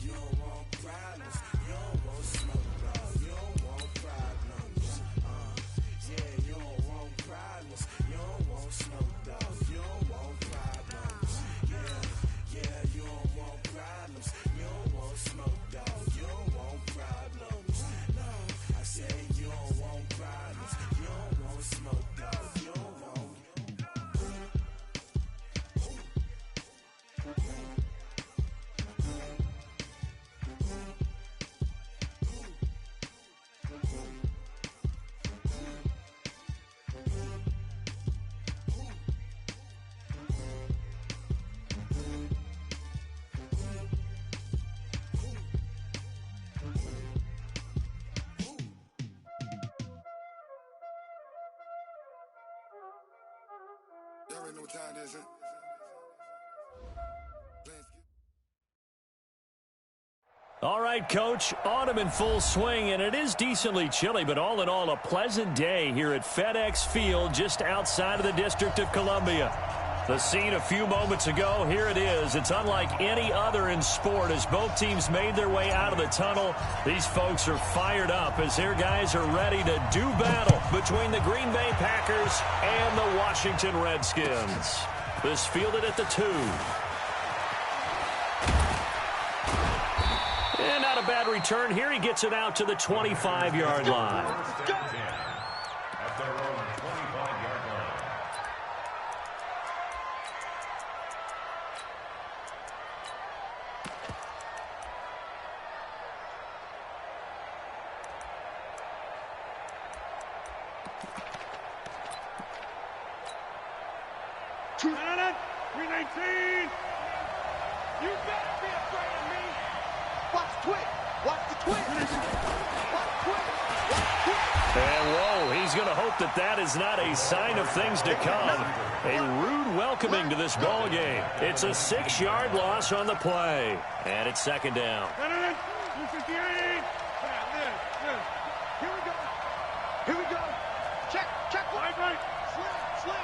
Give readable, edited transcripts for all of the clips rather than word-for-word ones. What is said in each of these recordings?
You don't want problems. You don't want smoke, dog. You don't want problems. Yeah, you don't want problems. You don't want smoke, dog. You don't want problems. Yeah, you don't want problems. You don't want smoke, dog. You don't want problems. No, I say you don't want problems. You don't want smoke, dog. You don't want. Y'all already know what time it is, huh? All right, Coach, autumn in full swing, and it is decently chilly, but all in all, a pleasant day here at FedEx Field just outside of the District of Columbia. The scene a few moments ago, here it is. It's unlike any other in sport as both teams made their way out of the tunnel. These folks are fired up as their guys are ready to do battle between the Green Bay Packers and the Washington Redskins. This fielded at the 2. And not a bad return here. He gets it out to the 25-yard line. At their own 25-yard line. Madden, 319. You better be afraid of me. Watch the twitch. Watch the twitch. Watch the twitch. Watch the twitch. And whoa, he's going to hope that that is not a sign of things to come. A rude welcoming to this ball game. It's a 6-yard loss on the play. And it's second down. Madden, 258. Here we go. Here we go. Check. Right. Slam.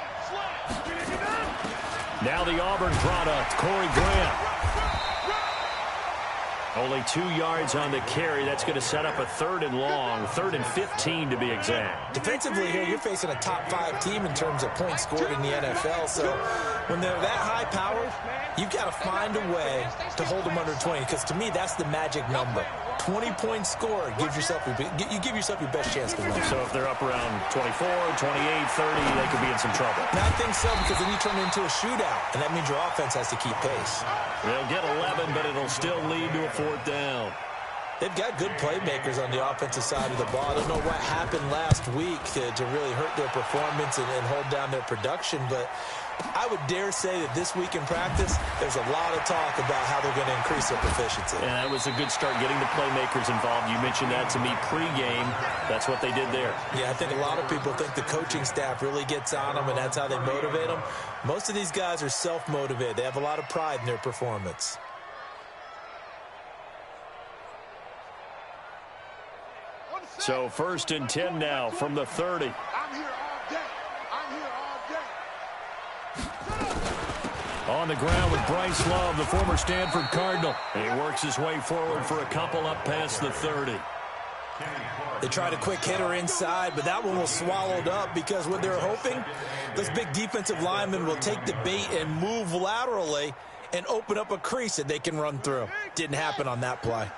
Now the Auburn product, Corey Grant. Only 2 yards on the carry. That's going to set up a 3rd and long, 3rd and 15 to be exact. Defensively here, you're facing a top-5 team in terms of points scored in the NFL. So when they're that high powered, you've got to find a way to hold them under 20. Because to me, that's the magic number. 20 points scored gives yourself you give yourself your best chance to win. So if they're up around 24, 28, 30, they could be in some trouble. And I think so, because then you turn it into a shootout, and that means your offense has to keep pace. They'll get 11, but it'll still lead to a 4th down. They've got good playmakers on the offensive side of the ball. I don't know what happened last week to really hurt their performance and hold down their production, but I would dare say that this week in practice, there's a lot of talk about how they're going to increase their proficiency. And that was a good start, getting the playmakers involved. You mentioned that to me pregame. That's what they did there. Yeah, I think a lot of people think the coaching staff really gets on them, and that's how they motivate them. Most of these guys are self-motivated. They have a lot of pride in their performance. So 1st and 10 now from the 30. I'm here all day. On the ground with Bryce Love, the former Stanford Cardinal. And he works his way forward for a couple up past the 30. They tried a quick hitter inside, but that one was swallowed up because what they're hoping, those big defensive linemen will take the bait and move laterally and open up a crease that they can run through. Didn't happen on that play.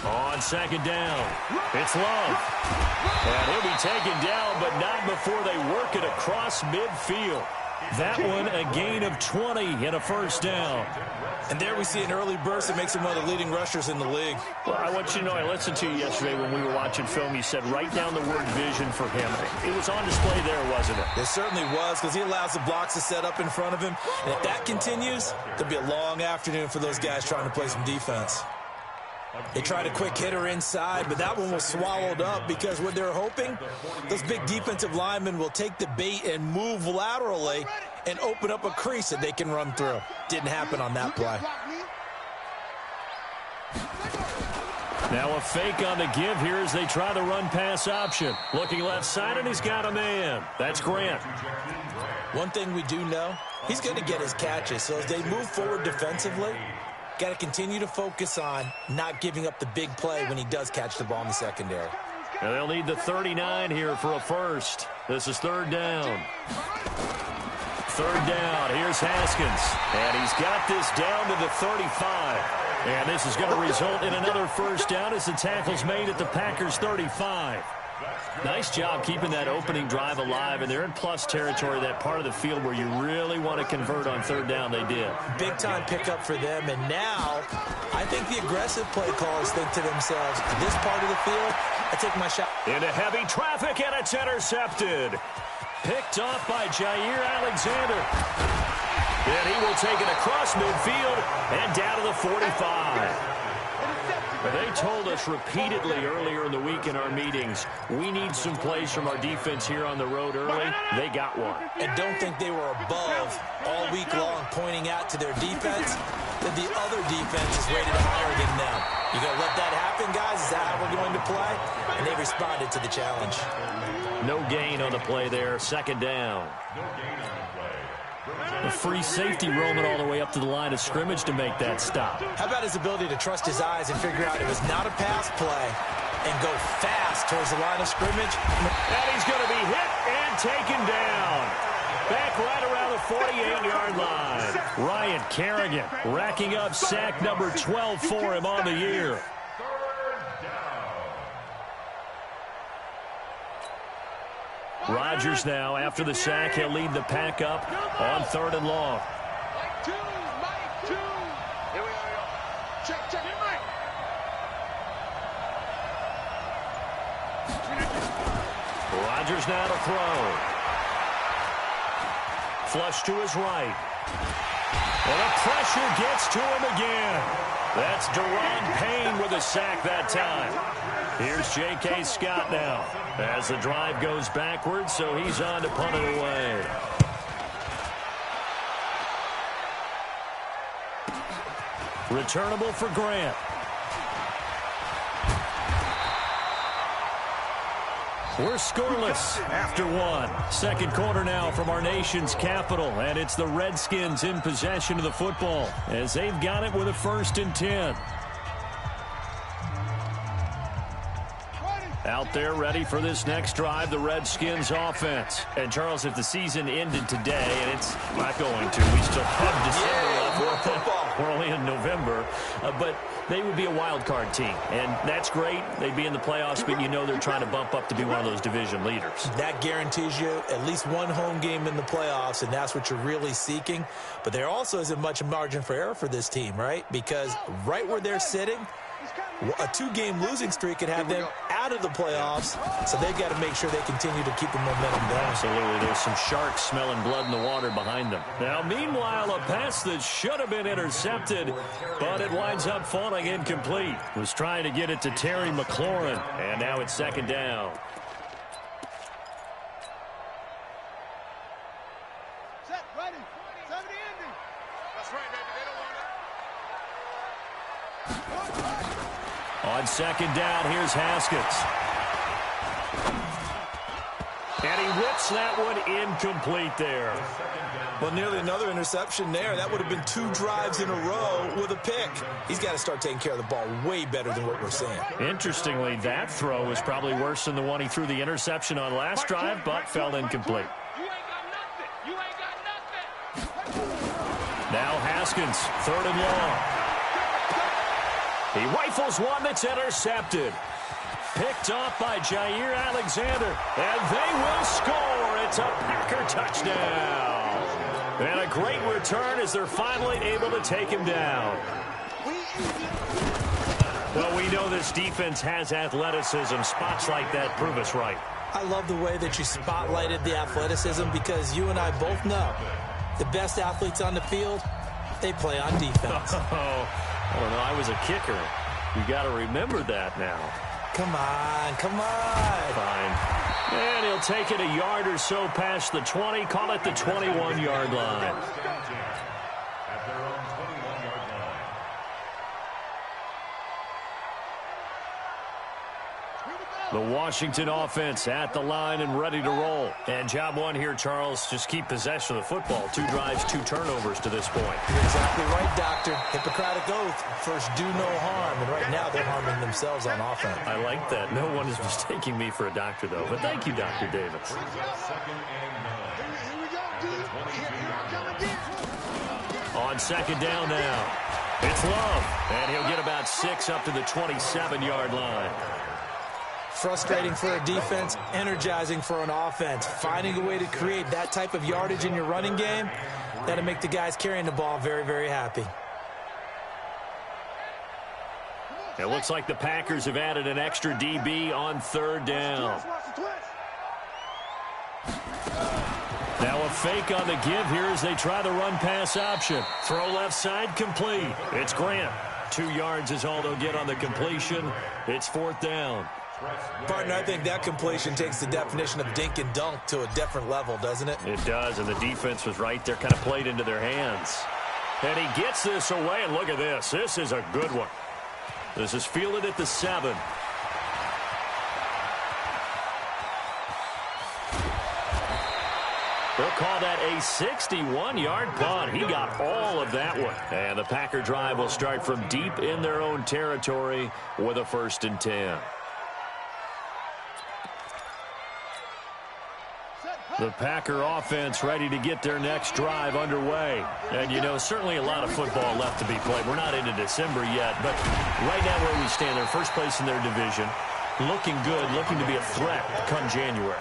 On 2nd down, it's Love. And he'll be taken down, but not before they work it across midfield. That one a gain of 20 and a 1st down. And there we see an early burst that makes him one of the leading rushers in the league. Well, I want you to know, I listened to you yesterday when we were watching film. You said write down the word vision for him. It was on display there, wasn't it? It certainly was, because he allows the blocks to set up in front of him. And if that continues, there'll be a long afternoon for those guys trying to play some defense. They tried a quick hitter inside, but that one was swallowed up because what they're hoping, those big defensive linemen will take the bait and move laterally and open up a crease that they can run through. Didn't happen on that play. Now a fake on the give here as they try the run-pass option. Looking left side, and he's got a man. That's Grant. One thing we do know, he's going to get his catches. So as they move forward defensively, got to continue to focus on not giving up the big play when he does catch the ball in the secondary. And they'll need the 39 here for a first. This is third down. Third down. Here's Haskins. And he's got this down to the 35. And this is going to result in another first down as the tackle's made at the Packers' 35. Nice job keeping that opening drive alive, and they're in plus territory, that part of the field where you really want to convert on third down. They did. Big-time pickup for them, and now I think the aggressive play callers think to themselves, this part of the field, I take my shot. Into heavy traffic, and it's intercepted. Picked off by Jair Alexander. And he will take it across midfield and down to the 45. They told us repeatedly earlier in the week in our meetings, we need some plays from our defense here on the road early. They got one. And don't think they were above all week long pointing out to their defense that the other defense is rated higher than them. You going to let that happen, guys? Is that how we're going to play? And they responded to the challenge. No gain on the play there. Second down. A free safety roaming all the way up to the line of scrimmage to make that stop. How about his ability to trust his eyes and figure out it was not a pass play and go fast towards the line of scrimmage? And he's going to be hit and taken down. Back right around the 48-yard line. Ryan Kerrigan racking up sack number 12 for him on the year. Rodgers now, after the sack, he'll lead the pack up on third and long. Mike two. Here we are. Check, Mike. Rodgers now to throw. Flush to his right. And the pressure gets to him again. That's Deron Payne with a sack that time. Here's J.K. Scott now as the drive goes backwards, so he's on to punt it away. Returnable for Grant. We're scoreless after one. Second quarter now from our nation's capital, and it's the Redskins in possession of the football as they've got it with a 1st and 10. Out there ready for this next drive, the Redskins offense. And, Charles, if the season ended today, and it's not going to, we still have December left. Football. We're only in November. But they would be a wild card team, and that's great. They'd be in the playoffs, but you know they're trying to bump up to be one of those division leaders. That guarantees you at least one home game in the playoffs, and that's what you're really seeking. But there also isn't much margin for error for this team, right? Because right where they're sitting, a 2-game losing streak could have them out of the playoffs, so they've got to make sure they continue to keep the momentum going. Absolutely. There's some sharks smelling blood in the water behind them. Now, meanwhile, a pass that should have been intercepted, but it winds up falling incomplete. Was trying to get it to Terry McLaurin, and now it's second down. Set, ready. 70 ending. That's right, baby. They don't want it. On second down, here's Haskins. And he whips that one incomplete there. Well, nearly another interception there. That would have been 2 drives in a row with a pick. He's got to start taking care of the ball way better than what we're seeing. Interestingly, that throw was probably worse than the one he threw the interception on last drive, but fell incomplete. You ain't got nothing. You ain't got nothing. Now Haskins, third and long. He rifles one that's intercepted. Picked off by Jair Alexander. And they will score. It's a Packer touchdown. And a great return as they're finally able to take him down. Well, we know this defense has athleticism. Spots like that prove us right. I love the way that you spotlighted the athleticism because you and I both know the best athletes on the field, they play on defense. I don't know. I was a kicker. You got to remember that now. Come on. Fine. And he'll take it a yard or so past the 20. Call it the 21-yard line. At their own 21-yard line. The Washington offense at the line and ready to roll. And job one here, Charles, just keep possession of the football. 2 drives, 2 turnovers to this point. You're exactly right, Doctor. Hippocratic oath. First, do no harm. And right now, they're harming themselves on offense. I like that. No one is mistaking me for a doctor, though. But thank you, Dr. Davis. Here we go, dude. Here I come again. On second down now. It's Love. And he'll get about 6 up to the 27-yard line. Frustrating for a defense, energizing for an offense. Finding a way to create that type of yardage in your running game, that'll make the guys carrying the ball very, very happy. It looks like the Packers have added an extra DB on third down. Now a fake on the give here as they try the run-pass option. Throw left side, complete. It's Grant. 2 yards is all they'll get on the completion. It's 4th down. Partner, I think that completion takes the definition of dink and dunk to a different level, doesn't it? It does, and the defense was right there, kind of played into their hands. And he gets this away, and look at this. This is a good one. This is fielded at the 7. They'll call that a 61-yard punt. He got all of that one. And the Packer drive will start from deep in their own territory with a 1st and 10. The Packer offense ready to get their next drive underway. And, you know, certainly a lot of football left to be played. We're not into December yet, but right now where we stand, they're first place in their division. Looking good, looking to be a threat come January.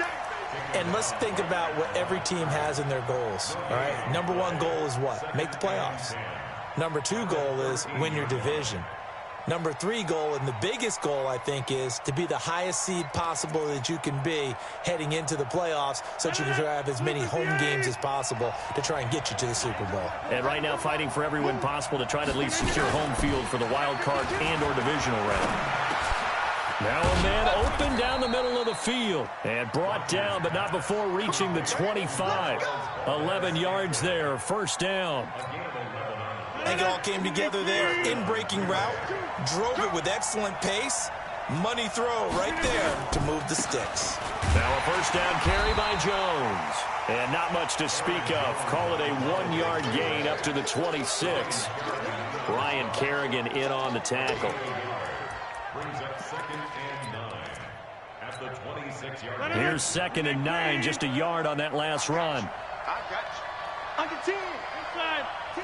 And let's think about what every team has in their goals, all right? Number 1 goal is what? Make the playoffs. Number 2 goal is win your division. Number 3 goal, and the biggest goal, I think, is to be the highest seed possible that you can be heading into the playoffs so that you can have as many home games as possible to try and get you to the Super Bowl. And right now fighting for every win possible to try to at least secure home field for the wild card and or divisional round. Now a man open down the middle of the field and brought down, but not before reaching the 25. 11 yards there, 1st down. I think it all came together there. In-breaking route, drove it with excellent pace. Money throw right there to move the sticks. Now a 1st down carry by Jones. And not much to speak of. Call it a 1-yard gain up to the 26. Ryan Kerrigan in on the tackle. Brings up 2nd and 9 at the 26-yard line. Here's 2nd and 9, just a yard on that last run. I got you. Under 10. Inside 10.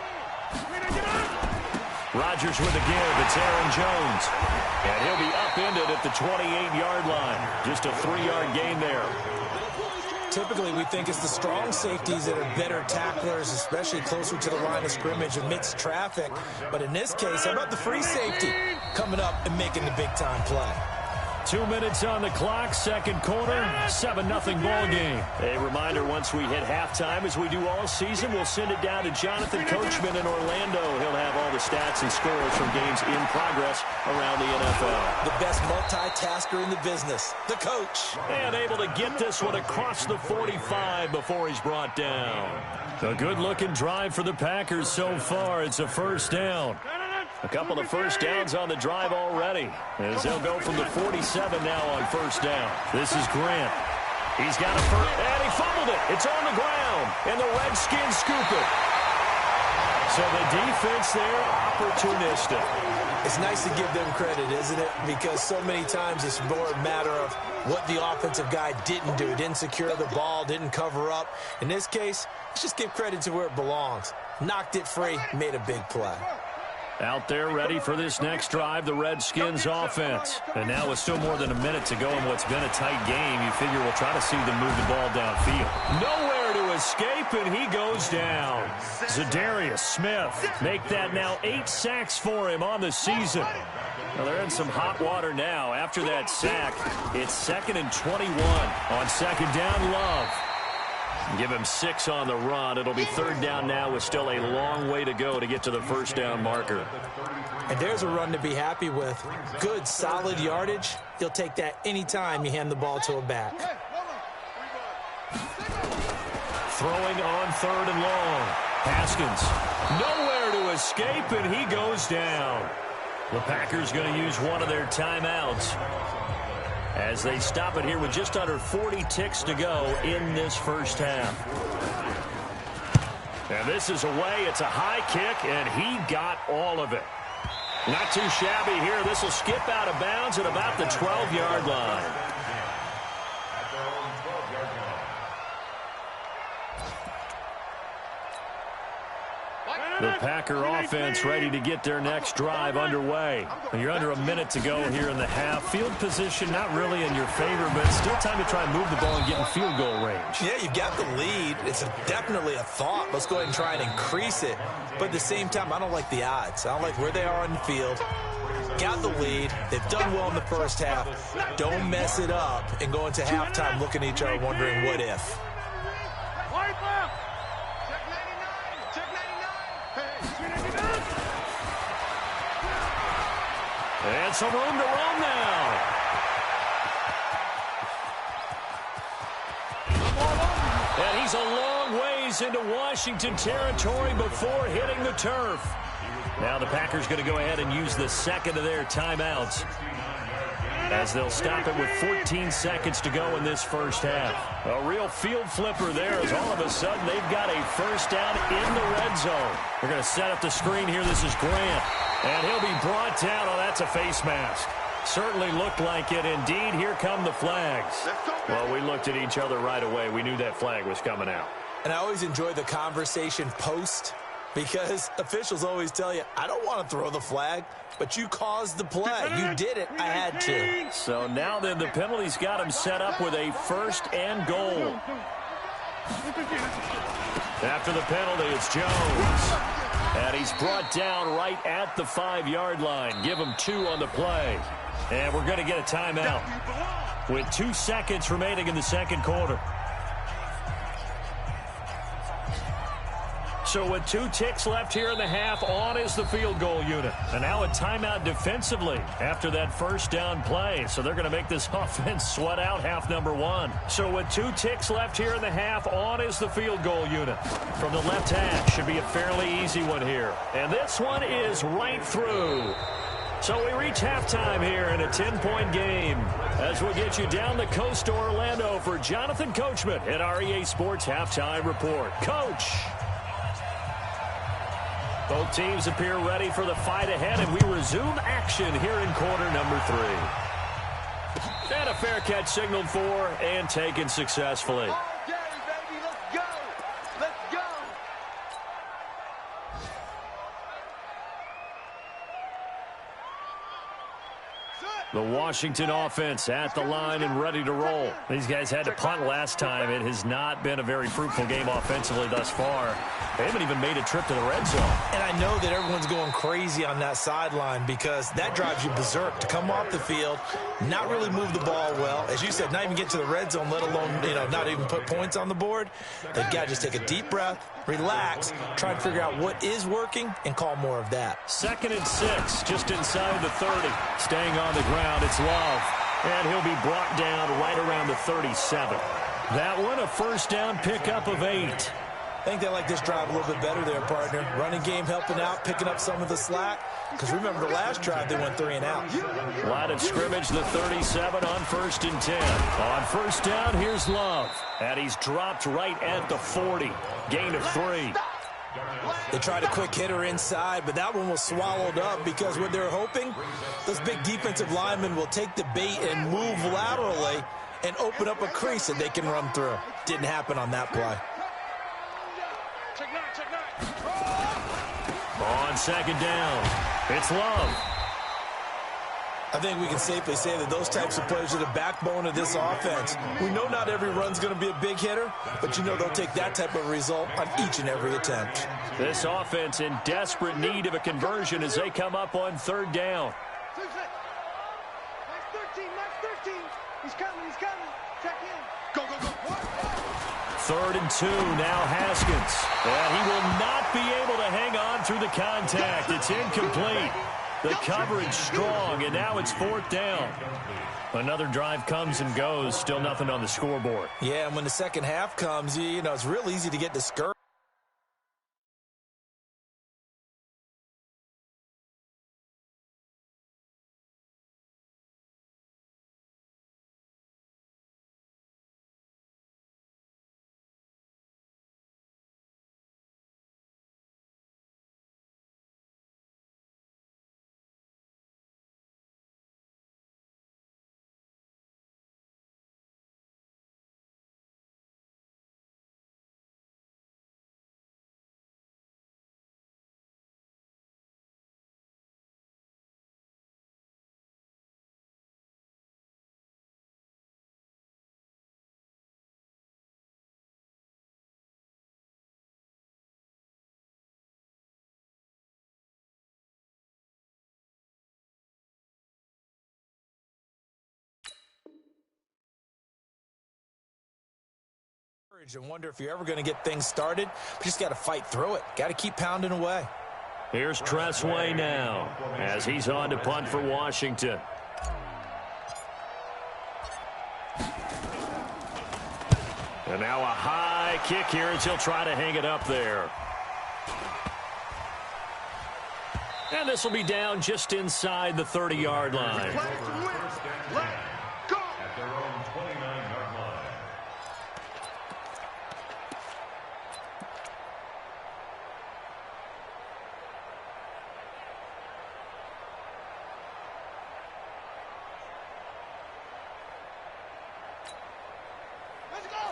Rodgers with the give. It's Aaron Jones. And he'll be upended at the 28-yard line. Just a 3-yard gain there. Typically, we think it's the strong safeties that are better tacklers, especially closer to the line of scrimmage amidst traffic. But in this case, how about the free safety coming up and making the big-time play? 2 minutes on the clock, 2nd quarter, 7-0 ball game. A reminder, once we hit halftime, as we do all season, we'll send it down to Jonathan Coachman in Orlando. He'll have all the stats and scores from games in progress around the NFL. The best multitasker in the business, the coach. And able to get this one across the 45 before he's brought down. A good-looking drive for the Packers so far. It's a 1st down. A couple of 1st downs on the drive already, as they'll go from the 47 now on 1st down. This is Grant. He's got a first, and he fumbled it. It's on the ground, and the Redskins scoop it. So the defense there, opportunistic. It's nice to give them credit, isn't it? Because so many times it's more a matter of what the offensive guy didn't do. Didn't secure the ball, didn't cover up. In this case, let's just give credit to where it belongs. Knocked it free, made a big play. Out there ready for this next drive, the Redskins offense. And now with still more than a minute to go in what's been a tight game, you figure we'll try to see them move the ball downfield. Nowhere to escape, and he goes down. Zadarius Smith make that now 8 sacks for him on the season. Well, they're in some hot water now. After that sack, it's 2nd and 21. On 2nd down, Love. Give him 6 on the run. It'll be 3rd down now with still a long way to go to get to the 1st down marker. And there's a run to be happy with. Good, solid yardage. You'll take that anytime you hand the ball to a back. Throwing on 3rd and long. Haskins. Nowhere to escape, and he goes down. The Packers going to use one of their timeouts. as they stop it here with just under 40 ticks to go in this first half. And this is away. It's a high kick, and he got all of it. Not too shabby here. This will skip out of bounds at about the 12-yard line. The Packer offense ready to get their next drive underway. You're under a minute to go here in the half. Field position not really in your favor, but still time to try and move the ball and get in field goal range. Yeah, you've got the lead. It's definitely a thought. Let's go ahead and try and increase it. But at the same time, I don't like the odds. I don't like where they are on the field. Got the lead. They've done well in the first half. Don't mess it up and go into halftime looking at each other wondering what if. And some room to roam now. And he's a long ways into Washington territory before hitting the turf. Now the Packers going to go ahead and use the second of their timeouts, as they'll stop it with 14 seconds to go in this first half. A real field flipper there, as all of a sudden they've got a first down in the red zone. They're going to set up the screen here. This is Grant. And he'll be brought down. Oh, that's a face mask. Certainly looked like it. Indeed, here come the flags. Well, we looked at each other right away. We knew that flag was coming out. And I always enjoy the conversation post, because officials always tell you, I don't want to throw the flag, but you caused the play. You did it. I had to. So now then the penalty's got him set up with a first and goal. After the penalty, it's Jones. And he's brought down right at the 5-yard line. Give him 2 on the play. And we're going to get a timeout with 2 seconds remaining in the second quarter. So with 2 ticks left here in the half, on is the field goal unit. And now a timeout defensively after that first down play. So they're going to make this offense sweat out half number 1. So with 2 ticks left here in the half, on is the field goal unit. From the left hash, should be a fairly easy one here. And this one is right through. So we reach halftime here in a 10-point game, as we'll get you down the coast to Orlando for Jonathan Coachman at our EA Sports Halftime Report. Coach. Both teams appear ready for the fight ahead, and we resume action here in quarter number 3. And a fair catch signaled for and taken successfully. Okay, baby, let's go. Let's go. The Washington offense at the line and ready to roll. These guys had to punt last time. It has not been a very fruitful game offensively thus far. They haven't even made a trip to the red zone. And I know that everyone's going crazy on that sideline, because that drives you berserk to come off the field, not really move the ball well. As you said, not even get to the red zone, let alone, not even put points on the board. They've got to just take a deep breath, relax, try and figure out what is working, and call more of that. 2nd and 6, just inside the 30. Staying on the ground, it's Love. And he'll be brought down right around the 37. That one, a first down pickup of 8. I think they like this drive a little bit better there, partner. Running game helping out, picking up some of the slack. Because remember, the last drive, they went 3 and out. Line of scrimmage, the 37 on 1st and 10. On first down, here's Love. And he's dropped right at the 40. Gain of 3. They tried a quick hitter inside, but that one was swallowed up, because what they're hoping, those big defensive linemen will take the bait and move laterally and open up a crease that they can run through. Didn't happen on that play. On 2nd down, it's Love. I think we can safely say that those types of plays are the backbone of this offense. We know not every run's going to be a big hitter, but they'll take that type of result on each and every attempt. This offense in desperate need of a conversion as they come up on 3rd down. Max 13. He's coming. Check in. Go. 3rd and 2, now Haskins. And he will not be able to hang on through the contact. It's incomplete. The coverage strong, and now it's 4th down. Another drive comes and goes, still nothing on the scoreboard. Yeah, and when the second half comes, it's real easy to get discouraged. And wonder if you're ever going to get things started. But just got to fight through it. Got to keep pounding away. Here's Tressway now as he's on to punt for Washington. And now a high kick here as he'll try to hang it up there. And this will be down just inside the 30-yard line. At their own 29-yard line.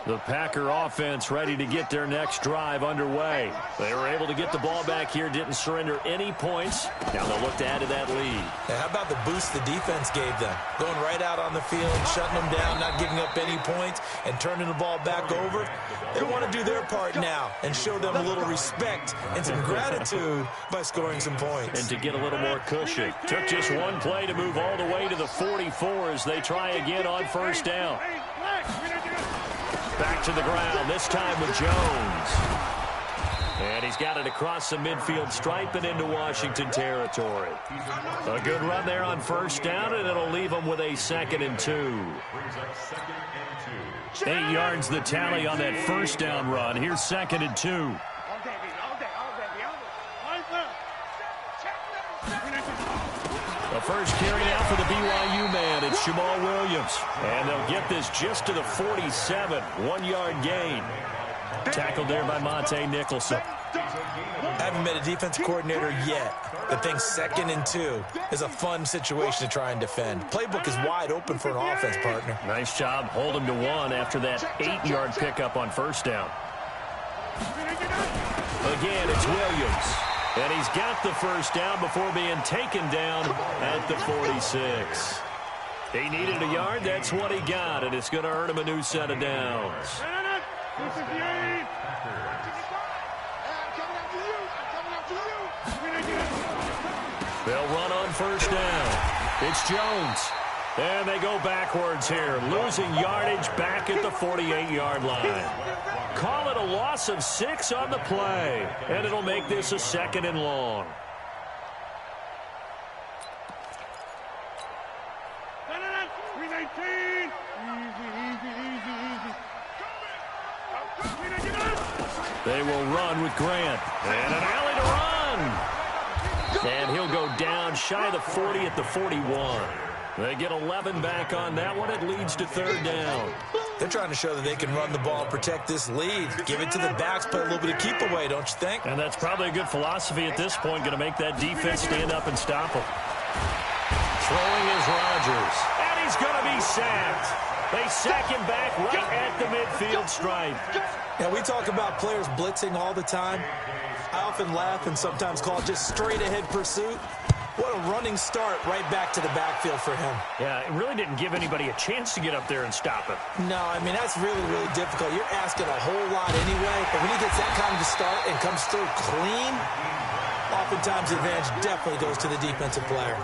The Packer offense ready to get their next drive underway. They were able to get the ball back here, didn't surrender any points. Now they'll look to add to that lead. Now, how about the boost the defense gave them? Going right out on the field, shutting them down, not giving up any points, and turning the ball back over. They want to do their part now and show them a little respect and some gratitude by scoring some points. And to get a little more cushion. Took just one play to move all the way to the 44 as they try again on first down. Back to the ground, this time with Jones. And he's got it across the midfield stripe and into Washington territory. A good run there on first down, and it'll leave him with a 2nd and 2. 8 yards the tally on that first down run. Here's 2nd and 2. The first carry now for the BYU man. It's Jamal Williams. And they'll get this just to the 47. 1-yard gain. Tackled there by Monte Nicholson. Haven't met a defense coordinator yet that thinks 2nd and 2 is a fun situation to try and defend. Playbook is wide open for an offense, partner. Nice job. Hold him to 1 after that 8-yard pickup on first down. Again, it's Williams. And he's got the first down before being taken down at the 46. He needed a yard. That's what he got, and it's going to earn him a new set of downs. They'll run on first down. It's Jones. And they go backwards here, losing yardage back at the 48-yard line. Call it a loss of 6 on the play, and it'll make this a 2nd and long. They will run with Grant. And an alley to run. And he'll go down shy of the 40 at the 41. They get 11 back on that one. It leads to 3rd down. They're trying to show that they can run the ball and protect this lead. Give it to the backs, play a little bit of keep away, don't you think? And that's probably a good philosophy at this point, going to make that defense stand up and stop them. Throwing is Rodgers. And he's going to be sacked. They sack him back right at the midfield stripe. Yeah, we talk about players blitzing all the time. I often laugh and sometimes call it just straight-ahead pursuit. What a running start right back to the backfield for him. Yeah, it really didn't give anybody a chance to get up there and stop him. No, I mean, that's really, really difficult. You're asking a whole lot anyway, but when he gets that kind of a start and comes through clean, oftentimes the advantage definitely goes to the defensive player.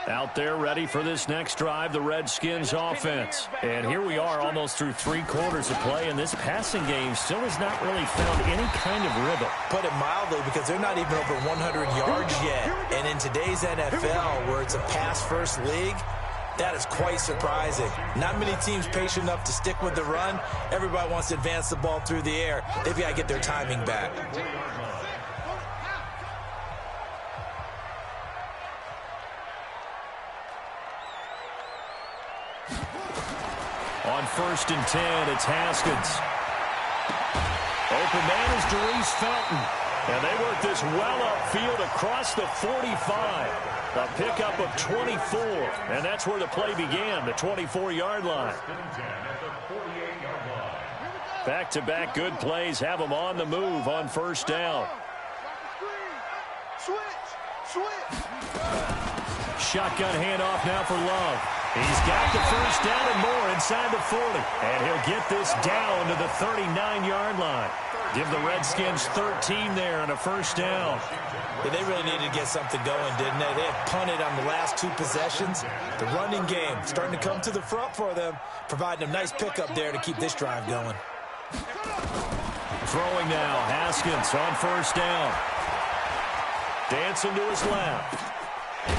Out there ready for this next drive, the Redskins offense. And here we are almost through 3 quarters of play, and this passing game still has not really found any kind of rhythm. Put it mildly, because they're not even over 100 yards yet. And in today's NFL, where it's a pass-first league, that is quite surprising. Not many teams patient enough to stick with the run. Everybody wants to advance the ball through the air. They've got to get their timing back. On 1st and 10, it's Haskins. Open man is Darius Felton. And they work this well upfield across the 45. A pickup of 24. And that's where the play began, the 24-yard line. Back-to-back good plays have them on the move on first down. Shotgun handoff now for Love. He's got the first down and more inside the 40. And he'll get this down to the 39-yard line. Give the Redskins 13 there and a first down. Yeah, they really needed to get something going, didn't they? They had punted on the last 2 possessions. The running game starting to come to the front for them, providing a nice pickup there to keep this drive going. Throwing now, Haskins on first down. Dancing to his left.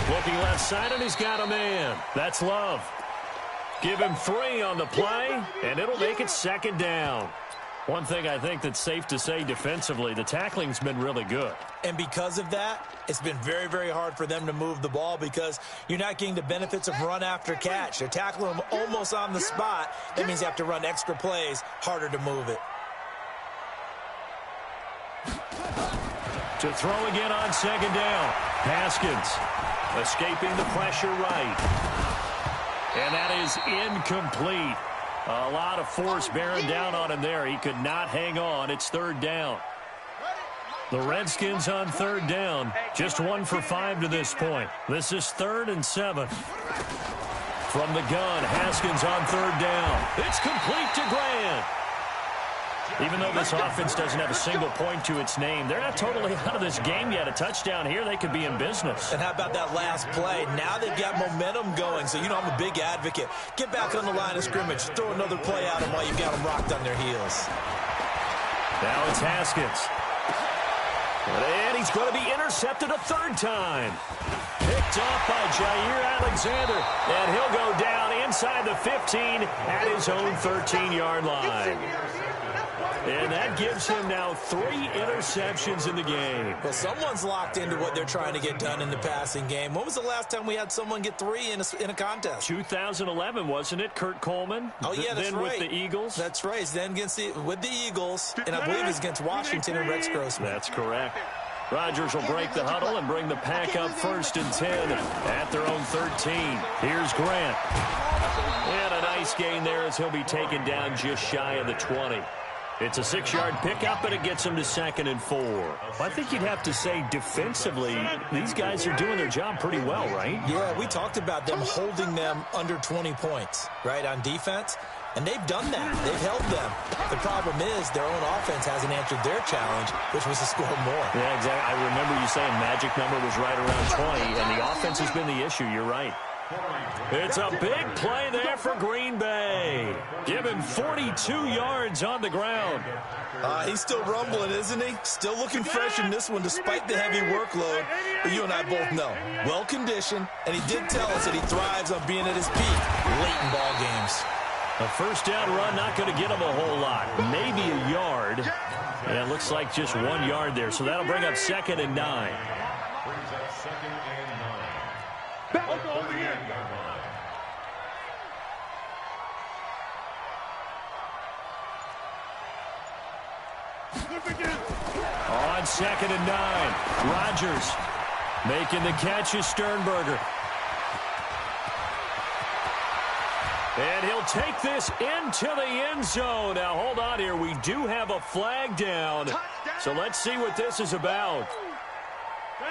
Looking left side, and he's got a man. That's Love. Give him 3 on the play, and it'll make it second down. One thing I think that's safe to say defensively, the tackling's been really good. And because of that, it's been very, very hard for them to move the ball because you're not getting the benefits of run after catch. They're tackling them almost on the spot. That means you have to run extra plays, harder to move it. To throw again on second down. Haskins escaping the pressure right. And that is incomplete. A lot of force bearing down on him there. He could not hang on. It's third down. The Redskins on third down. Just 1 for 5 to this point. This is 3rd and 7. From the gun, Haskins on third down. It's complete to Grant. Even though this offense doesn't have a single point to its name, they're not totally out of this game yet. A touchdown here, they could be in business. And how about that last play? Now they've got momentum going. So, you know, I'm a big advocate. Get back on the line of scrimmage. Throw another play at them while you've got them rocked on their heels. Now it's Haskins. And he's going to be intercepted a 3rd time. Picked off by Jair Alexander. And he'll go down inside the 15 at his own 13-yard line. And that gives him now 3 interceptions in the game. Well, someone's locked into what they're trying to get done in the passing game. When was the last time we had someone get 3 in a contest? 2011, wasn't it? Kurt Coleman. Oh, yeah, that's then right. With the Eagles. That's right. Then with the Eagles, and I believe it's against Washington and Rex Grossman. That's correct. Rodgers will break the huddle and bring the pack up 1st and 10 at their own 13. Here's Grant. And a nice gain there as he'll be taken down just shy of the 20. It's a 6-yard pickup, but it gets them to 2nd and 4. I think you'd have to say defensively, these guys are doing their job pretty well, right? Yeah, we talked about them holding them under 20 points, right, on defense. And they've done that. They've held them. The problem is their own offense hasn't answered their challenge, which was to score more. Yeah, exactly. I remember you saying magic number was right around 20, and the offense has been the issue. You're right. It's a big play there for Green Bay. Give him 42 yards on the ground. He's still rumbling, isn't he? Still looking fresh in this one despite the heavy workload. But you and I both know, well-conditioned, and he did tell us that he thrives on being at his peak late in ball games. A first down run, not going to get him a whole lot. Maybe a yard. And it looks like just 1 yard there. So that'll bring up 2nd and 9. Brings up 2nd and 9. Over here. On 2nd and 9. Rodgers making the catch is Sternberger. And he'll take this into the end zone. Now, hold on here. We do have a flag down. So let's see what this is about.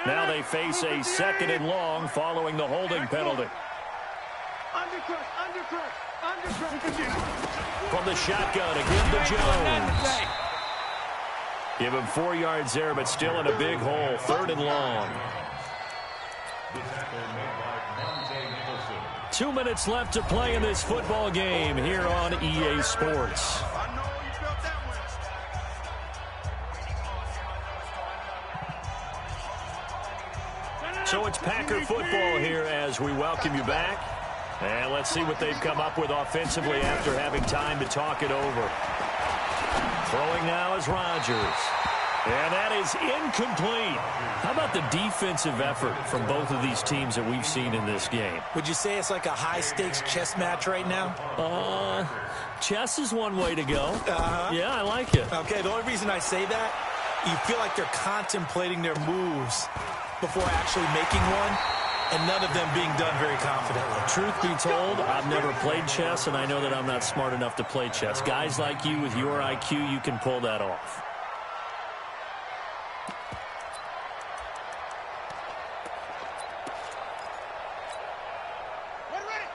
Now they face a 2nd and long following the holding penalty. From the shotgun again to Jones. Give him 4 yards there, but still in a big hole. 3rd and long. 2 minutes left to play in this football game here on EA Sports. So it's Packer football here as we welcome you back. And let's see what they've come up with offensively after having time to talk it over. Throwing now is Rodgers. And that is incomplete. How about the defensive effort from both of these teams that we've seen in this game? Would you say it's like a high-stakes chess match right now? Chess is one way to go. Yeah, I like it. Okay, the only reason I say that, you feel like they're contemplating their moves before actually making one, and none of them being done very confidently. Truth be told, I've never played chess, and I know that I'm not smart enough to play chess. Guys like you with your IQ, you can pull that off.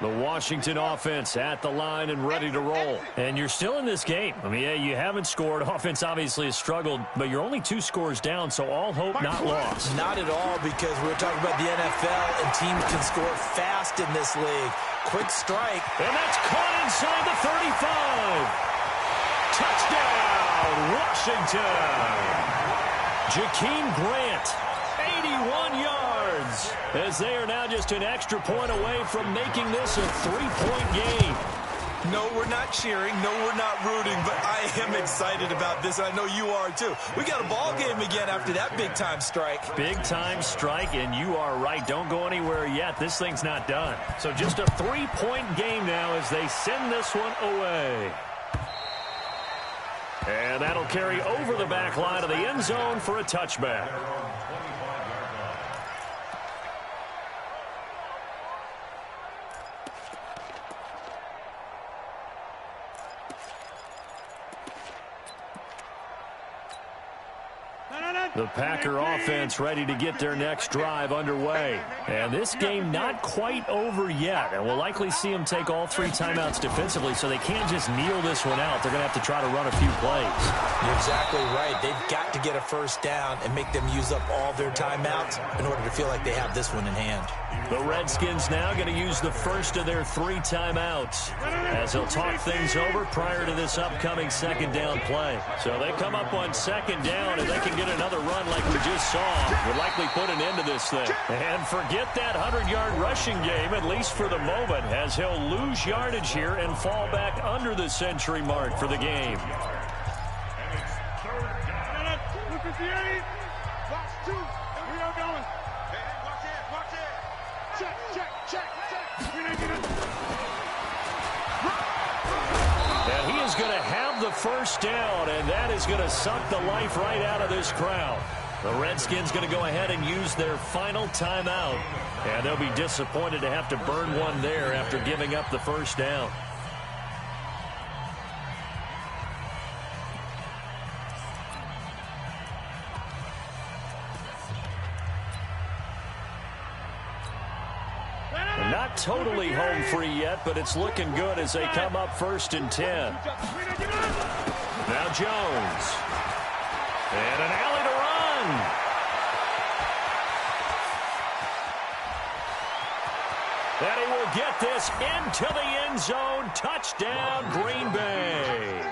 The Washington offense at the line and ready to roll. And you're still in this game. I mean, yeah, you haven't scored. Offense obviously has struggled, but you're only 2 scores down, so all hope not lost. Not at all, because we were talking about the NFL, and teams can score fast in this league. Quick strike. And that's caught inside the 35. Touchdown, Washington. Jakeem Grant, 81 yards, as they are now just an extra point away from making this a 3-point game. No, we're not cheering. No, we're not rooting, but I am excited about this. I know you are, too. We got a ball game again after that big-time strike. Big-time strike, and you are right. Don't go anywhere yet. This thing's not done. So just a 3-point game now as they send this one away. And that'll carry over the back line of the end zone for a touchback. The Packer offense ready to get their next drive underway. And this game not quite over yet. And we'll likely see them take all 3 timeouts defensively, so they can't just kneel this one out. They're going to have to try to run a few plays. You're exactly right. They've got to get a first down and make them use up all their timeouts in order to feel like they have this one in hand. The Redskins now going to use the first of their 3 timeouts as they'll talk things over prior to this upcoming second down play. So they come up on second down, and they can get another run like we just saw. Would likely put an end to this thing. And forget that 100-yard rushing game, at least for the moment, as he'll lose yardage here and fall back under the century mark for the game. Look at the 8. Watch 2. We are going. Watch it. Check. And he is going to have the first down, and that is going to suck the life right out of this crowd. The Redskins going to go ahead and use their final timeout, and they'll be disappointed to have to burn one there after giving up the first down. Not totally home free yet, but it's looking good as they come up 1st and 10. Now Jones. And an alley to run. And he will get this into the end zone. Touchdown, Green Bay.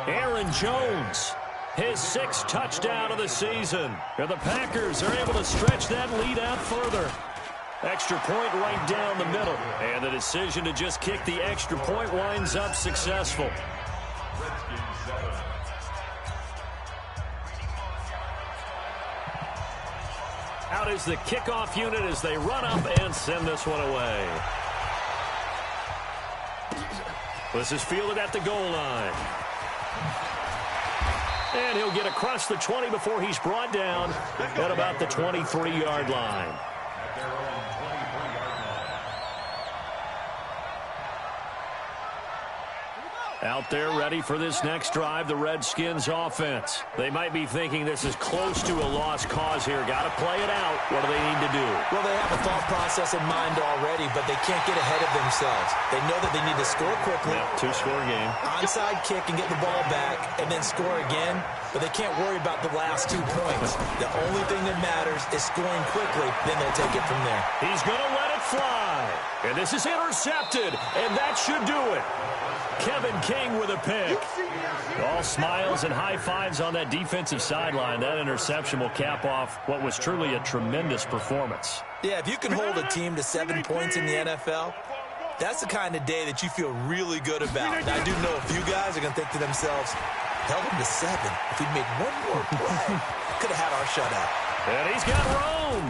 Aaron Jones, his 6th touchdown of the season. And the Packers are able to stretch that lead out further. Extra point right down the middle. And the decision to just kick the extra point winds up successful. Out is the kickoff unit as they run up and send this one away. This is fielded at the goal line. And he'll get across the 20 before he's brought down at about the 23-yard line. Out there ready for this next drive, the Redskins offense. They might be thinking this is close to a lost cause here. Got to play it out. What do they need to do? Well, they have a thought process in mind already, but they can't get ahead of themselves. They know that they need to score quickly. Yeah, 2-score game. Onside kick and get the ball back and then score again, but they can't worry about the last 2 points. The only thing that matters is scoring quickly, then they'll take it from there. He's going to let it fly. And this is intercepted, and that should do it. Kevin King with a pick. All smiles and high fives on that defensive sideline. That interception will cap off what was truly a tremendous performance. Yeah, if you can hold a team to 7 points in the NFL, that's the kind of day that you feel really good about. Now, I do know a few guys are going to think to themselves, held him to 7. If he'd made one more play, could have had our shutout. And he's got room.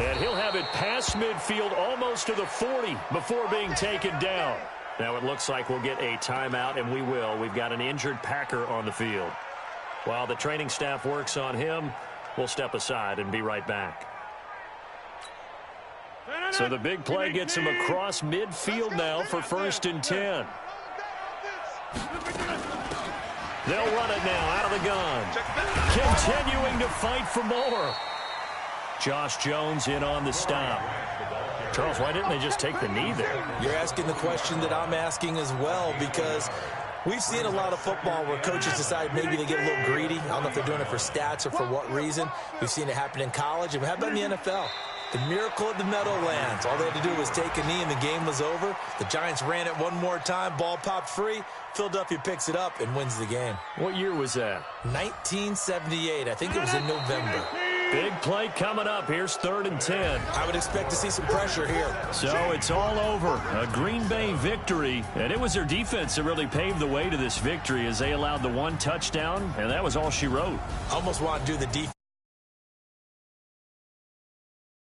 And he'll have it past midfield almost to the 40 before being taken down. Now it looks like we'll get a timeout, and we will. We've got an injured Packer on the field. While the training staff works on him, we'll step aside and be right back. So the big play gets him across midfield now for 1st and 10. They'll run it now out of the gun. Continuing to fight for more. Josh Jones in on the stop. Charles, why didn't they just take the knee there? You're asking the question that I'm asking as well, because we've seen a lot of football where coaches decide maybe they get a little greedy. I don't know if they're doing it for stats or for what reason. We've seen it happen in college, and we have it in the NFL. The miracle of the Meadowlands. All they had to do was take a knee, and the game was over. The Giants ran it one more time. Ball popped free. Philadelphia picks it up and wins the game. What year was that? 1978. I think it was in November. Big play coming up. Here's 3rd and 10. I would expect to see some pressure here. So it's all over. A Green Bay victory. And it was their defense that really paved the way to this victory as they allowed the 1 touchdown, and that was all she wrote. I almost want to do the defense